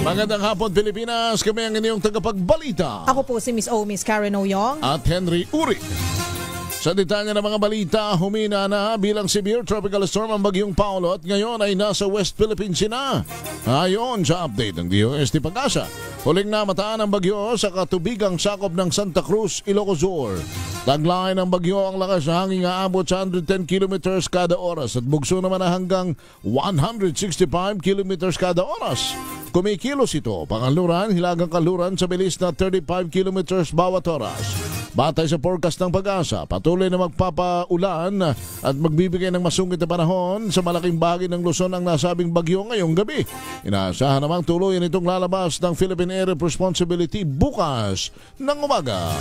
Magandang hapon, Pilipinas. Kami ang inyong tagapagbalita. Ako po si Miss Karen Oyong. At Henry Uri. Sa detalye ng mga balita, humina na bilang severe tropical storm ang bagyong Paulo at ngayon ay nasa West Philippines na. Ayon sa update ng DOST Pag-asa, huling namataan ang bagyo sa katubigang sakop ng Santa Cruz, Ilocos Sur. Taglayan ng bagyo ang lakas na hangin aabot sa 110 km kada oras at bugso naman na hanggang 165 km kada oras. Kumikilos ito, pangaluran, hilagang kaluran sa bilis na 35 km bawat oras. Batay sa forecast ng Pag-asa, patuloy na magpapaulan at magbibigay ng masungit na panahon sa malaking bahagi ng Luzon ang nasabing bagyo ngayong gabi. Inaasahan namang tuluyan itong lalabas ng Philippine Area of Responsibility bukas ng umaga.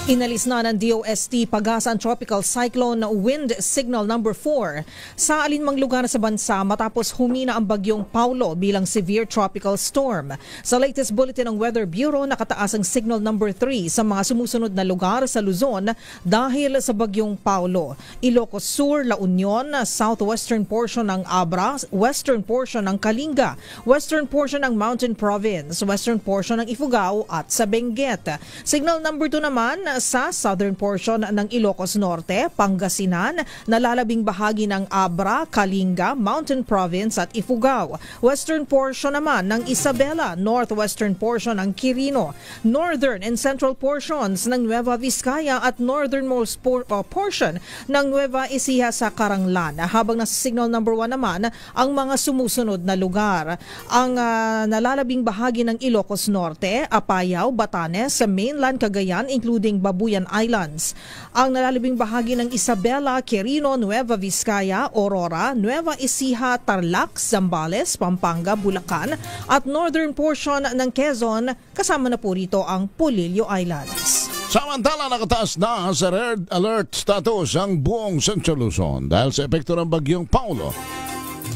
Inalis na ng DOST Pag-asa ang Tropical Cyclone Wind Signal number 4 sa alinmang lugar sa bansa matapos humina ang bagyong Paulo bilang severe tropical storm. Sa latest bulletin ng Weather Bureau, nakataas ang signal number 3 sa mga sumusunod na lugar sa Luzon dahil sa bagyong Paulo. Ilocos Sur, La Union, southwestern portion ng Abra, western portion ng Kalinga, western portion ng Mountain Province, western portion ng Ifugao at sa Benguet. Signal number 2 naman sa southern portion ng Ilocos Norte, Pangasinan, nalalabing bahagi ng Abra, Kalinga, Mountain Province at Ifugao. Western portion naman ng Isabela, northwestern portion ng Quirino, northern and central portions ng Nueva Vizcaya at northernmost portion ng Nueva Ecija sa Caranglan. Habang nasa signal number 1 naman ang mga sumusunod na lugar. Ang nalalabing bahagi ng Ilocos Norte, Apayao, Batanes, sa mainland Cagayan including Babuyan Islands. Ang nalalabing bahagi ng Isabela, Quirino, Nueva Vizcaya, Aurora, Nueva Ecija, Tarlac, Zambales, Pampanga, Bulacan at northern portion ng Quezon, kasama na po rito ang Polillo Islands. Samantala, nakataas na sa red alert status ang buong Central Luzon dahil sa epekto ng bagyong Paulo.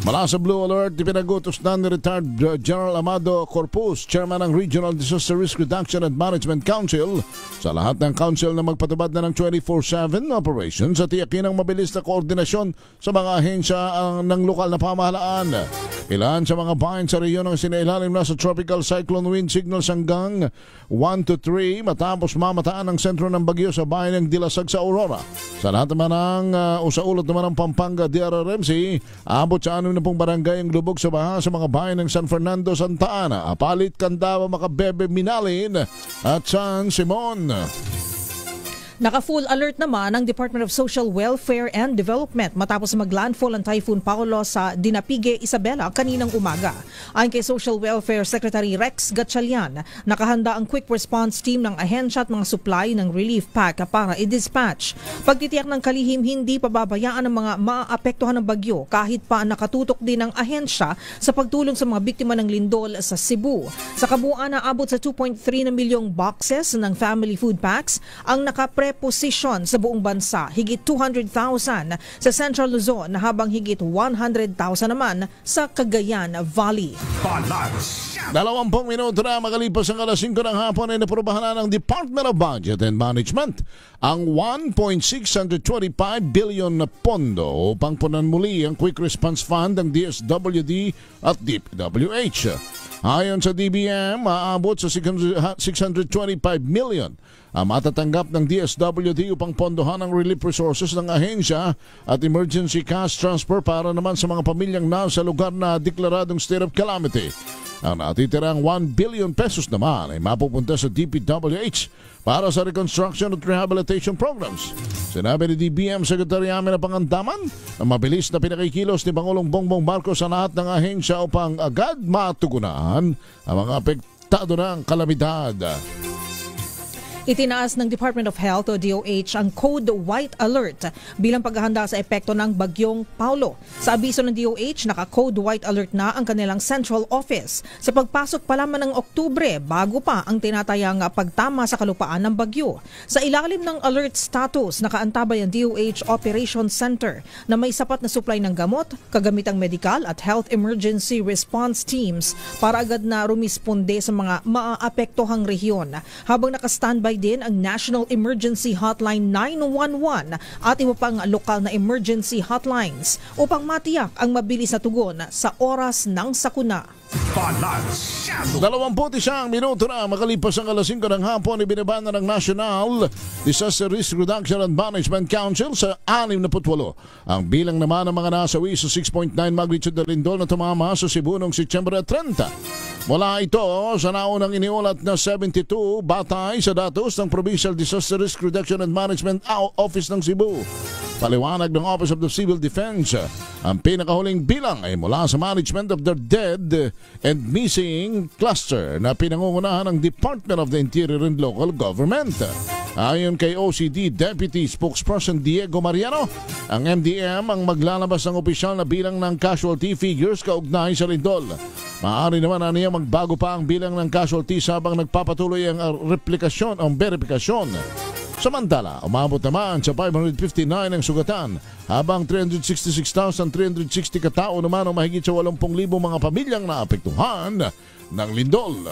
Mula sa Blue Alert, ipinagutos na ni retired General Amado Corpus, Chairman ng Regional Disaster Risk Reduction and Management Council, sa lahat ng council na magpatubad na ng 24/7 operations at tiyakin ang mabilis na koordinasyon sa mga ahensya ng lokal na pamahalaan. Ilan sa mga bayan sa reyon ang sinailalim na sa tropical cyclone wind signals hanggang 1 to 3 matapos mamataan ang sentro ng bagyo sa bayan ng Dilasag sa Aurora. Sa lahat naman ng usaulot naman ng Pampanga DRRMC, abot sa 6 na pong barangay ang lubog sa baha sa mga bayan ng San Fernando, Santa Ana, Apalit, Candaba, Macabebe, Minalin at San Simon. Naka-full alert naman ang Department of Social Welfare and Development matapos maglandfall ang Typhoon Paulo sa Dinapigue, Isabela kaninang umaga. Ayon kay Social Welfare Secretary Rex Gatchalian, nakahanda ang quick response team ng ahensya at mga supply ng relief pack para i-dispatch. Pagtitiyak ng kalihim, hindi pababayaan ang mga maapektuhan ng bagyo kahit pa nakatutok din ang ahensya sa pagtulong sa mga biktima ng lindol sa Cebu. Sa kabuuan, naabot sa 2.3 na milyong boxes ng family food packs ang nakapreposisyon sa buong bansa, higit 200,000 sa Central Luzon habang higit 100,000 naman sa Cagayan Valley. 20 minuto na makalipas ang alas 5 ng hapon ay naprobahan na ng Department of Budget and Management ang 1.625 billion na pondo upang punan muli ang Quick Response Fund ng DSWD at DPWH. Ayon sa DBM, maabot sa 625 million ang matatanggap ng DSWD upang pondohan ang relief resources ng ahensya at emergency cash transfer para naman sa mga pamilyang nasa lugar na deklaradong state of calamity. Ang natitirang 1 billion pesos naman ay mapupunta sa DPWH para sa reconstruction at rehabilitation programs. Sinabi ni DBM Secretary Amina Pangandaman na mabilis na pinakikilos ni Pangulong Bongbong Marcos sa lahat ng ahensya upang agad matugunan ang mga apektado ng kalamidad. Itinaas ng Department of Health o DOH ang Code White Alert bilang paghahanda sa epekto ng bagyong Paulo. Sa abiso ng DOH, naka-Code White Alert na ang kanilang central office sa pagpasok pa lamang ng Oktubre bago pa ang tinatayang pagtama sa kalupaan ng bagyo. Sa ilalim ng alert status, nakaantabay ang DOH Operations Center na may sapat na supply ng gamot, kagamitang medikal at health emergency response teams para agad na rumisponde sa mga maaapektohang rehiyon. Habang naka-standby standby din ang National Emergency Hotline 911 at iba pang lokal na emergency hotlines upang matiyak ang mabilis na tugon sa oras ng sakuna. 21 minuto na makalipas ang alas 5 ng hapon, ibinaba na ng National Disaster Risk Reduction and Management Council sa 68 ang bilang naman ng mga nasawi sa 6.9 magnitude na lindol na tumama sa Cebu noong Setyembre 30. Mula ito sa naunang iniulat na 72 batay sa datos ng Provincial Disaster Risk Reduction and Management Office ng Cebu. Paliwanag ng Office of the Civil Defense, ang pinakahuling bilang ay mula sa Management of the Dead and Missing Cluster na pinangungunahan ng Department of the Interior and Local Government. Ayon kay OCD Deputy Spokesperson Diego Mariano, ang MDM ang maglalabas ng opisyal na bilang ng casualty figures kaugnay sa lindol. Maaari naman na niya magbago pa ang bilang ng casualties habang nagpapatuloy ang replikasyon o verifikasyon. Samantala, umabot naman sa 559 ang sugatan, habang 366,360 katao naman o mahigit sa 80,000 mga pamilyang naapektuhan ng lindol.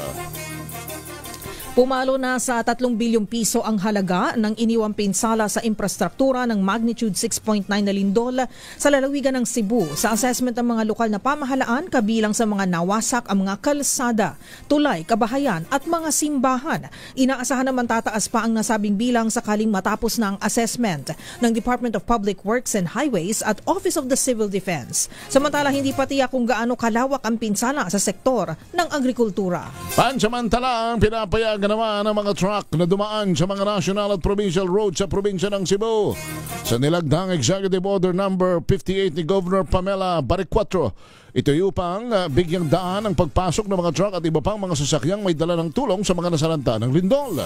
Pumalo na sa 3 bilyong piso ang halaga ng iniwang pinsala sa infrastruktura ng magnitude 6.9 na lindol sa lalawigan ng Cebu sa assessment ng mga lokal na pamahalaan, kabilang sa mga nawasak ang mga kalsada, tulay, kabahayan at mga simbahan. Inaasahan naman tataas pa ang nasabing bilang sakaling matapos na ang assessment ng Department of Public Works and Highways at Office of the Civil Defense. Samantala, hindi pa tiyak kung gaano kalawak ang pinsala sa sektor ng agrikultura. Pansamantala, ang pinapayagan naman ng mga truck na dumaan sa mga national at provincial roads sa probinsya ng Cebu. Sa nilagdang Executive Order number 58 ni Governor Pamela Baricuatro, ito ay upang bigyang daan ang pagpasok ng mga truck at iba pang mga sasakyang may dala ng tulong sa mga nasalanta ng lindol.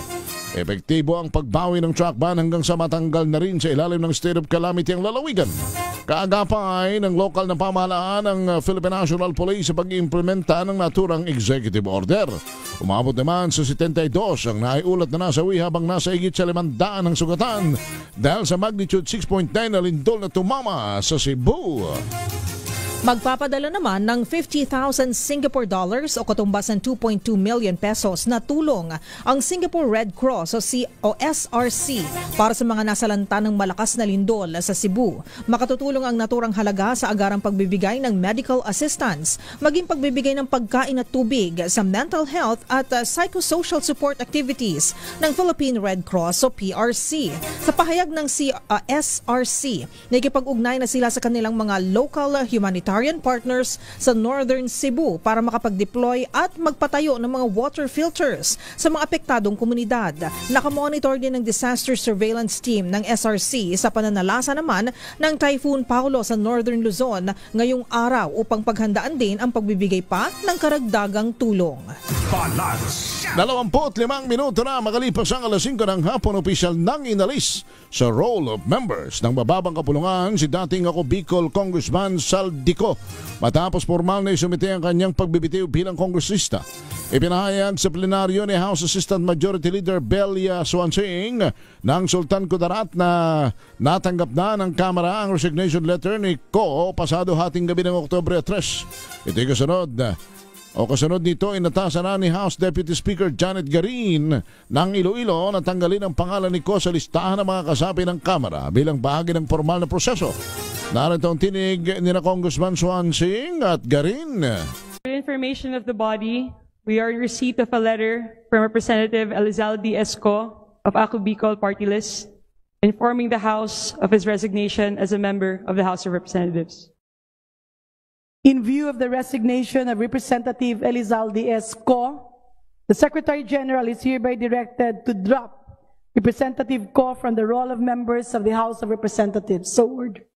Epektibo ang pagbawi ng truck ban hanggang sa matanggal na rin sa ilalim ng state of calamity ang lalawigan. Kaagapay ng lokal na pamahalaan ng Philippine National Police sa pag-iimplementa ng naturang executive order. Umabot naman sa 72 ang naiulat na nasawi habang nasa higit sa 500 ang sugatan dahil sa magnitude 6.9 na lindol na tumama sa Cebu. Magpapadala naman ng 50,000 Singapore dollars o katumbasan 2.2 million pesos na tulong ang Singapore Red Cross o SRC para sa mga nasalanta ng malakas na lindol sa Cebu. Makatutulong ang naturang halaga sa agarang pagbibigay ng medical assistance, maging pagbibigay ng pagkain at tubig sa mental health at psychosocial support activities ng Philippine Red Cross o PRC. Sa pahayag ng SRC, nakikipag-ugnay na sila sa kanilang mga local humanitarian partners sa Northern Cebu para makapag-deploy at magpatayo ng mga water filters sa mga apektadong komunidad. Nakamonitor din ng disaster surveillance team ng SRC sa pananalasa naman ng Typhoon Paulo sa Northern Luzon ngayong araw upang paghandaan din ang pagbibigay pa ng karagdagang tulong. 25 minuto na makalipas ang alas 5 ng hapon, opisyal nang inalis sa roll of members ng mababang kapulungan si dating Bicol Congressman Saldico matapos formal na isumite ang kanyang pagbibitiw bilang kongresista. Ipinahayag sa plenaryo ni House Assistant Majority Leader Belia Swansing ng Sultan Kudarat na natanggap na ng Kamara ang resignation letter ni Ko pasado hating gabi ng Oktubre 3. Ito'y kasunod nito, inatasan na ni House Deputy Speaker Janet Garin ng Iloilo na tanggalin ang pangalan ni Ko sa listahan ng mga kasapi ng Kamara bilang bahagi ng formal na proseso. Narito ang tinig ni na Congressman Swansing at Garin. For information of the body, we are in receipt of a letter from Representative Elizalde Esco of Ako Bicol Party List informing the House of his resignation as a member of the House of Representatives. In view of the resignation of Representative Elizalde Esco, the Secretary General is hereby directed to drop Representative Ko from the roll of members of the House of Representatives. So ordered.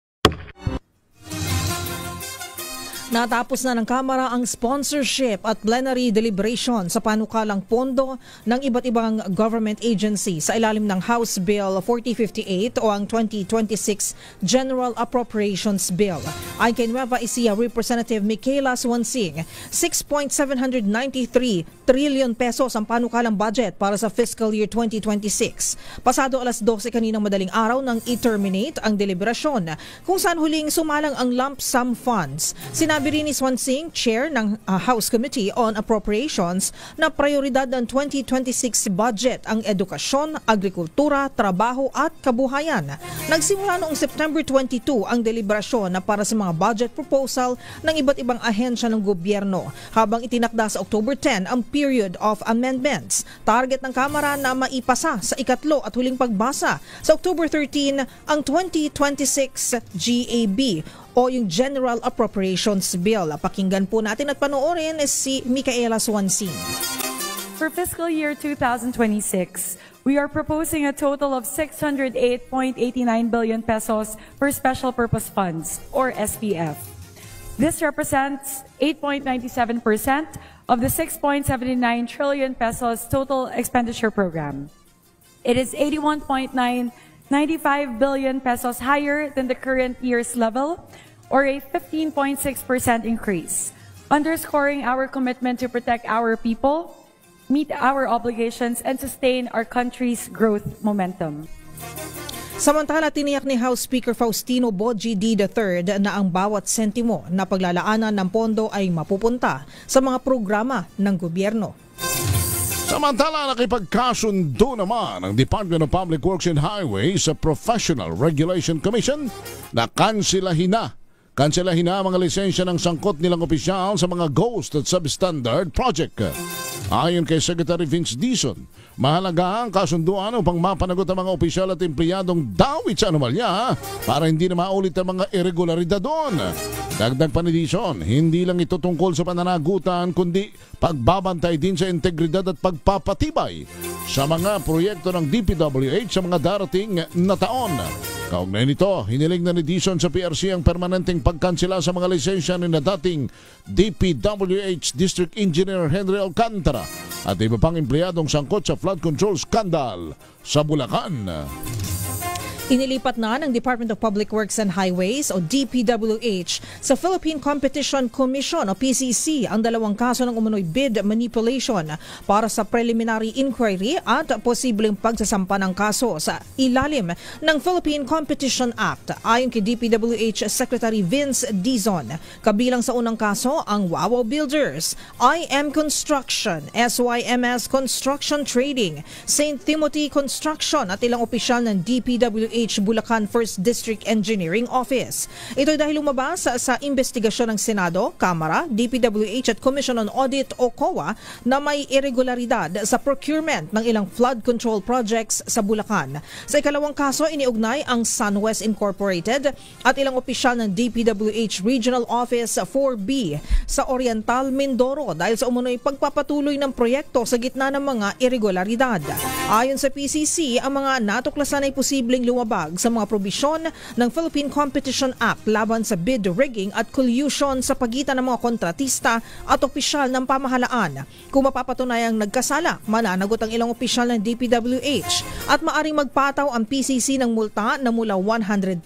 Natapos na ng Kamara ang sponsorship at plenary deliberation sa panukalang pondo ng iba't ibang government agency sa ilalim ng House Bill 4058 o ang 2026 General Appropriations Bill. Ayon kay Nueva Ecija Representative Michaela Swansing, 6.793 trillion pesos ang panukalang budget para sa fiscal year 2026. Pasado alas 12 kaninang madaling araw nang i-terminate ang deliberasyon kung saan huling sumalang ang lump sum funds. Sinabi Sabi rin ni Swansing, chair ng House Committee on Appropriations, na prioridad ng 2026 budget ang edukasyon, agrikultura, trabaho at kabuhayan. Nagsimula noong September 22 ang deliberasyon na para sa mga budget proposal ng iba't ibang ahensya ng gobyerno, habang itinakda sa October 10 ang period of amendments. Target ng Kamara na maipasa sa ikatlo at huling pagbasa sa October 13 ang 2026 GAB o yung General Appropriations Bill. Pakinggan po natin at panoorin si Micaela Swansing. For fiscal year 2026, we are proposing a total of 608.89 billion pesos for special purpose funds, or SPF. This represents 8.97% of the 6.79 trillion pesos total expenditure program. It is 81.995 billion pesos higher than the current year's level, or a 15.6% increase, underscoring our commitment to protect our people, meet our obligations, and sustain our country's growth momentum. Samantala, tiniyak ni House Speaker Faustino Boji D. III na ang bawat sentimo na paglalaanan ng pondo ay mapupunta sa mga programa ng gobyerno. Samantala, nakipagkasundo naman ang Department of Public Works and Highways sa Professional Regulation Commission na kansilahin na ang mga lisensya ng sangkot nilang opisyal sa mga ghost at substandard project. Ayon kay Secretary Vince Dizon, mahalaga ang kasunduan upang mapanagot ang mga opisyal at empleyadong dawit sa anomalya para hindi na maulit ang mga irregularidad doon. Dagdag pa ni Dizon, hindi lang ito tungkol sa pananagutan kundi pagbabantay din sa integridad at pagpapatibay sa mga proyekto ng DPWH sa mga darating na taon. Kaugnay nito, hiniling na ni Dizon sa PRC ang permanenteng pagkansela sa mga lisensya ni na dating DPWH District Engineer Henry Alcantara at iba pang empleyadong sangkot sa flood control scandal sa Bulacan. Inilipat na ng Department of Public Works and Highways o DPWH sa Philippine Competition Commission o PCC ang dalawang kaso ng umunoy bid manipulation para sa preliminary inquiry at posibleng pagsasampa ng kaso sa ilalim ng Philippine Competition Act. Ayon kay DPWH Secretary Vince Dizon, kabilang sa unang kaso ang Wawaw Builders, IM Construction, SYMS Construction Trading, St. Timothy Construction at ilang opisyal ng DPWH Bulacan 1st District Engineering Office. Ito dahil lumabas sa investigasyon ng Senado, Kamara, DPWH at Commission on Audit o COA na may irregularidad sa procurement ng ilang flood control projects sa Bulacan. Sa ikalawang kaso, iniugnay ang SunWest Incorporated at ilang opisyal ng DPWH Regional Office 4B sa Oriental, Mindoro dahil sa umunoy pagpapatuloy ng proyekto sa gitna ng mga irregularidad. Ayon sa PCC, ang mga natuklasan ay posibleng lumabas sa mga probisyon ng Philippine Competition Act laban sa bid rigging at collusion sa pagitan ng mga kontratista at opisyal ng pamahalaan. Kung mapapatunayang nagkasala, mananagot ang ilang opisyal ng DPWH at maaring magpataw ang PCC ng multa na mula 110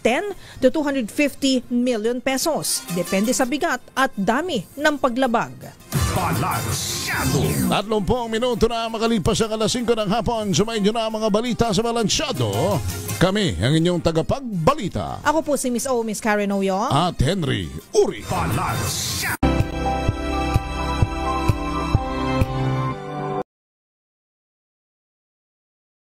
to 250 million pesos. Depende sa bigat at dami ng paglabag. 30 minuto na makalipas ang alas 5 ng hapon. Sumayin nyo na ang mga balita sa Balansyado. Kami ang inyong tagapagbalita. Ako po si Miss Karen Oyo at Henry Uri.